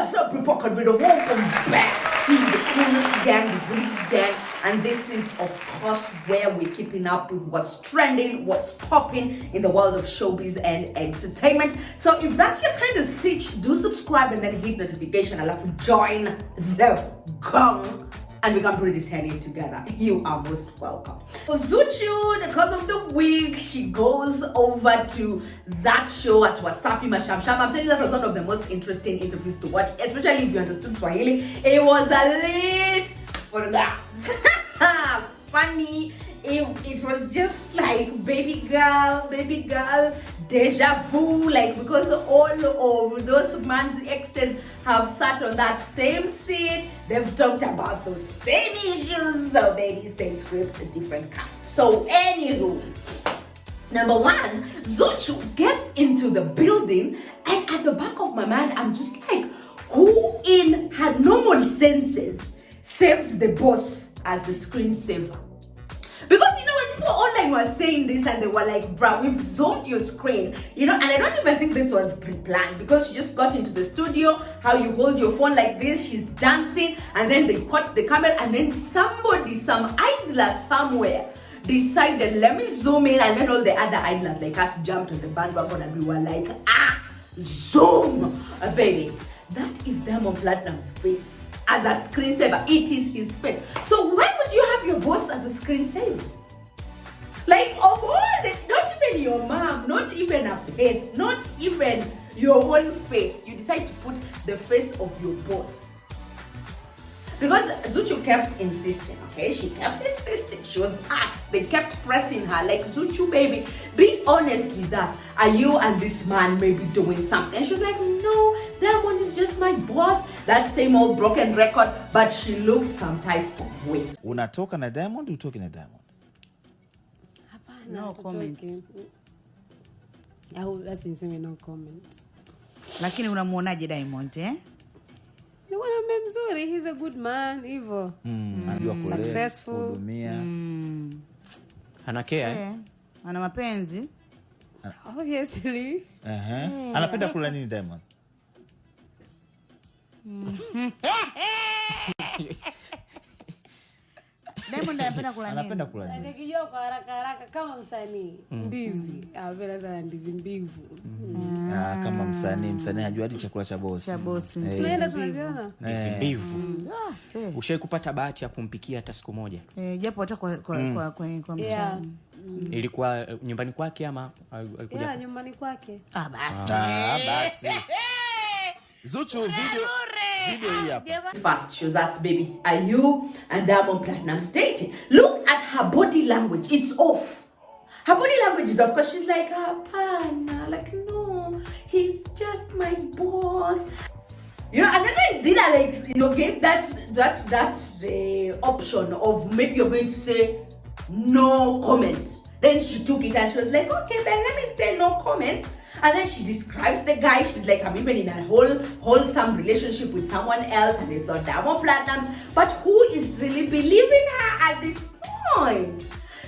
What's up, people? Welcome back to the coolest gang, the greatest gang, and this is, of course, where we're keeping up with what's trending, what's popping in the world of showbiz and entertainment. So if that's your kind of sitch, do subscribe and then hit notification. I'll have to join the gang and we can put this handy together. You are most welcome. So Zuchu, because of the week, she goes over to that show at Wasafi Mashamsham. I'm telling you, that was one of the most interesting interviews to watch, especially if you understood Swahili. It was a lit for the girls. Funny. It was just like baby girl, deja vu, like because all of those man's exes have sat on that same seat. They've talked about those same issues. So baby, same script, different cast. So anywho, number one, Zuchu gets into the building, and at the back of my mind, I'm just like, who in her normal senses saves the boss as a screensaver? Because you know, when people online were saying this and they were like, bruh, we've zoned your screen, you know, and I don't even think this was pre-planned, because she just got into the studio, how you hold your phone like this, she's dancing, and then they caught the camera, and then somebody, some idler somewhere decided, let me zoom in, and then all the other idlers like us jumped on the bandwagon and we were like, zoom, baby. That is Diamond Platnumz's face. As a screensaver, it is his face. So why would you have your boss as a screensaver? Like, of all the, not even your mom, not even a pet, not even your own face. You decide to put the face of your boss. Because Zuchu kept insisting, okay? She kept insisting. She was asked. They kept pressing her, like, Zuchu, baby, be honest with us. Are you and this man maybe doing something? And she was like, no, that one is just my boss. That same old broken record. But she looked some type of way. Unatoka na Diamond, utoki na Diamond? No comment. Basi niseme no comment. Lakini unamuonaje Diamond, eh? Ni mwanaume mzuri, he's a good man, hivyo. Anajua kulea, successful. kuhudumia. Ana care. Ana mapenzi. Obviously. Anapenda kula nini Diamond? Diamond anapenda kula nini? Anapenda kula nini? Atakijua kwa haraka kama msanii. Ndizi. Anapenda sana ndizi mbivu. Kama msanii hajua hadi chakula cha boss. Cha boss. Tunaenda tunaziona. Ndizi mbivu. Ushawahi kupata bahati ya kumpikia hata siku moja? Japo hata kwa mchana. Ilikuwa nyumbani kwake ama alikuja? Yeah, nyumbani kwake. Basi. Zuchu, video hii hapa. First, she was asked, baby, are you and Diamond Platnumz dating? Look at her body language. It's off. Her body language is off because she's like, partner, like, no, he's just my boss. You know, and then when Dina, like, you know, gave that option of maybe you're going to say no comment. Then she took it and she was like, okay, then let me say no comment. And then she describes the guy. She's like, I'm even in a wholesome relationship with someone else, and it's on Diamond Platnumz. But who is really believing her at this point?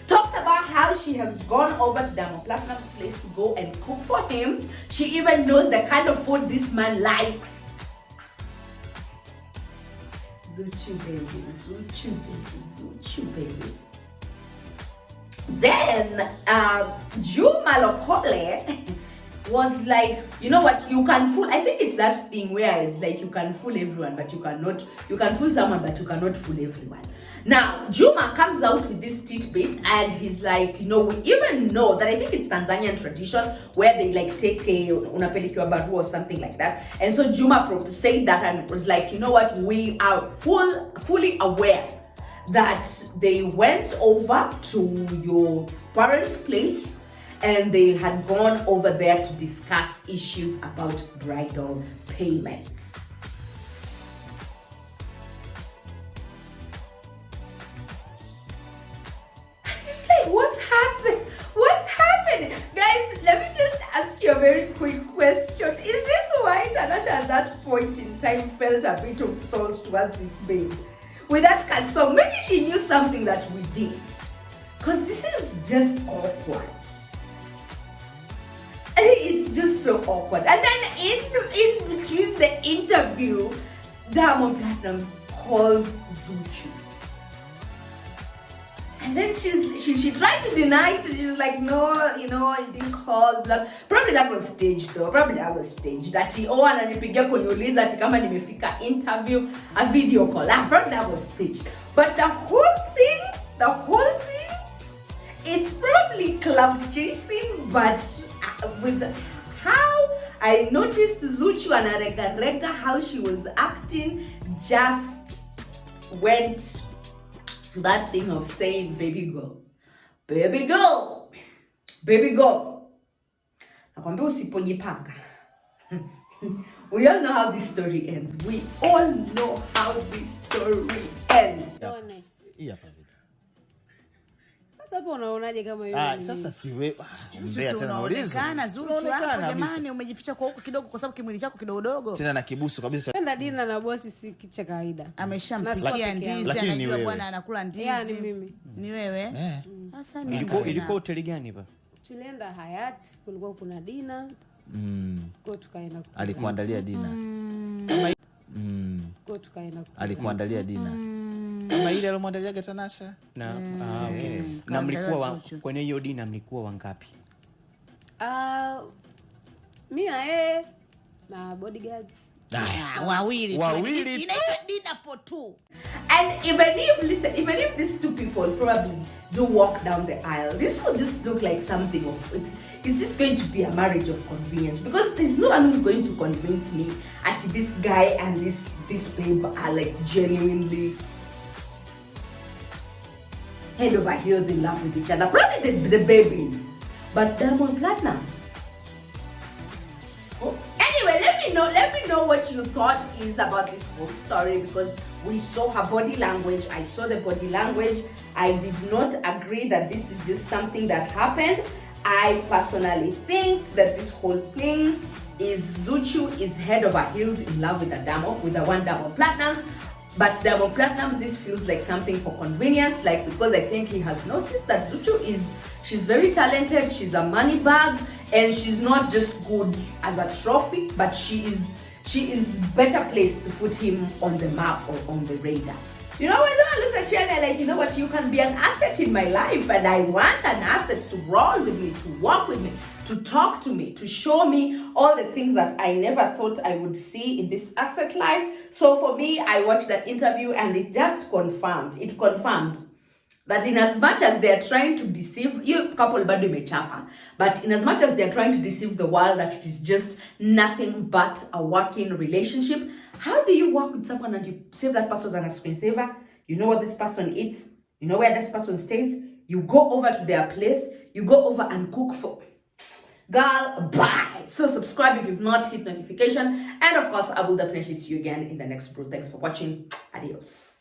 Talks about how she has gone over to Diamond Platnumz's place to go and cook for him. She even knows the kind of food this man likes. Zuchu baby, Zuchu baby, Zuchu baby. Then Juma Lokole was like, you know what, you can fool, I think it's that thing where it's like you can fool everyone, but you can fool someone, but you cannot fool everyone. Now, Juma comes out with this tidbit and he's like, you know, we even know that I think it's Tanzanian tradition where they like take a unapelekiwa barua or something like that. And so Juma said that and was like, you know what, we are fully aware that they went over to your parents' place and they had gone over there to discuss issues about bridal payments. I'm just like, what's happening? What's happening? Guys, let me just ask you a very quick question. Is this why Tanasha at that point in time felt a bit of salt towards this babe? With that cat song, maybe she knew something that we did. Because this is just awkward. It's just so awkward. And then in between the interview, Diamond Platnumz calls Zuchu. And then she tried to deny it. She was like, no, you know, I didn't call. Blah. Probably that was staged though. Probably that was staged. That he ananipigia kuniuliza ati kama nimefika interview, a video call. Probably that was staged. But the whole thing, it's probably clout chasing, but with how I noticed Zuchu and Rega how she was acting, just went to that thing of saying, baby girl. Nakwambia usipojipanga. We all know how this story ends. We all know how this story ends. Tuone. Hii hapa video. Sasa hapo unaonaje kama hiyo? Sasa siwe mbea tena nauliza. Unaonekana Zuchu hapo jamani, umejificha kwa huko kidogo kwa sababu kimwili chako kidogo. Tena na kibusu kabisa. Kwenda dina na bosi si kicha kawaida. Ameshampikia ndizi, anajua bwana anakula ndizi. Yaani mimi. Ni wewe? Sasa Ilikuwa hoteli gani hapa? Tulienda Hayat, kulikuwa kuna dina. Kwa tukaenda. Alikuandalia dina. Kwa tukaenda. Alikuandalia dina. Kama ile alomwandalia Tanasha. Na okay. Na mlikuwa kwenye hiyo dina mlikuwa wangapi? Mimi na bodyguards. Wawili. Inaitwa dinner for two. And even if these two people probably do walk down the aisle, this will just look like something of it's just going to be a marriage of convenience, because there's no one who's going to convince me that this guy and this babe are like genuinely head over heels in love with each other. Probably the baby, but Diamond Platnumz. Oh, anyway, let me know what you thought is about this whole story, because we saw her body language. I saw the body language. I did not agree that this is just something that happened. I personally think that this whole thing is Zuchu is head over heels in love with the one Diamond Platnumz. But Diamond Platnumz, this feels like something for convenience, like because I think he has noticed that Zuchu she's very talented, she's a money bag, and she's not just good as a trophy, but she is better placed to put him on the map or on the radar. You know, when someone looks at you and they're like, you know what, you can be an asset in my life, and I want an asset to roll with me, to walk with me, to talk to me, to show me all the things that I never thought I would see in this asset life. So for me, I watched that interview and it just confirmed that in as much as they're trying to deceive you, couple bado imechapa, but in as much as they're trying to deceive the world that it is just nothing but a working relationship, how do you work with someone and you save that person on a screensaver? You know what this person eats, you know where this person stays, you go over to their place, you go over and cook for girl, bye. So subscribe if you've not, hit notification, and of course I will definitely see you again in the next brew. Thanks for watching. Adios.